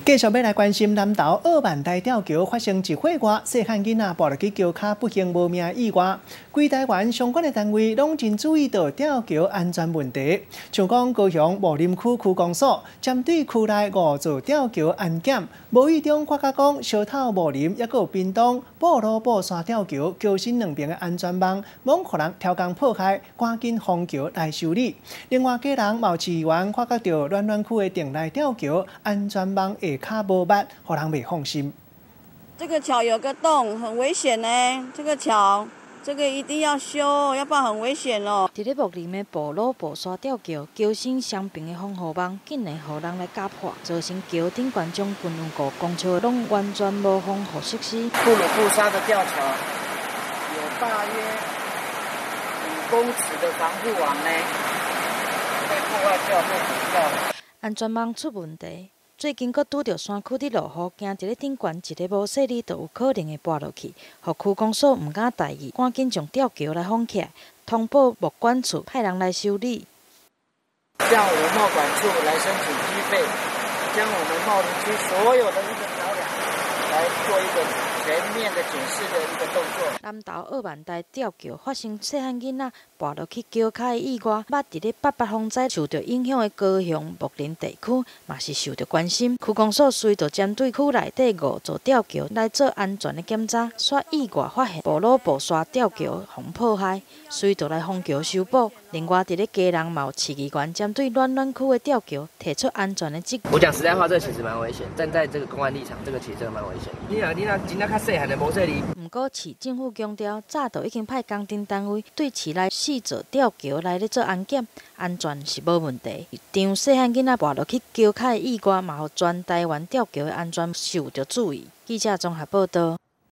继续要来关心南投二万大吊桥发生一火外，细汉囡仔跋落去桥骹不幸无命意外。规台湾相关的单位拢真注意到吊桥安全问题，像讲高雄茂林区区公所针对区内5座吊桥安检，无意中发觉讲小透茂林也有屏东布路布山吊桥桥身两边的安全网，罔互人超工破坏，赶紧封桥来修理。另外，家人毛市议员发觉到暖暖区的顶内吊桥安全网下骹无捌，互人袂放心。这个桥有个洞，很危险呢。这个桥，这个一定要修，要不然很危险哦。伫咧木林的布路布沙吊桥，桥身相并的防护网竟然互人来压破，造成桥顶观众群5公尺拢完全无防护设施。布鲁布沙的吊桥有大约5公尺的防护网呢，被破坏掉、被毁掉了。安全网出问题。最近阁拄到山区伫落雨，惊伫咧顶悬一个无细里，就有可能会跌落去。互区公所毋敢大意，赶紧将吊桥来封起来，通报木管处派人来修理。向我们茂管处来申请经费，将我们茂林区所有的一个桥梁来做一个全面的检视的一个动作。南投2万大吊桥发生细汉囡仔跋落去桥骹的意外，捌伫咧8八风灾受到影响的高雄木林地区，嘛是受到关心。区公所随着针对区内底5座吊桥来做安全的检查，却意外发现布路布沙吊桥互破坏，随着来封桥修补。另外，伫咧家人嘛有市议员针对暖暖区的吊桥提出安全的责任。我讲实在话，这其实蛮危险。站在这个公安立场，这个其实真的蛮危险。你若真正较细汉的无说哩。不过，市政府强调，早就已经派工程单位对市内4座吊桥来咧做安检，安全是无问题。让细汉囡仔跋落去桥骹的意外，嘛，互全台湾吊桥的安全受到注意。记者综合报道。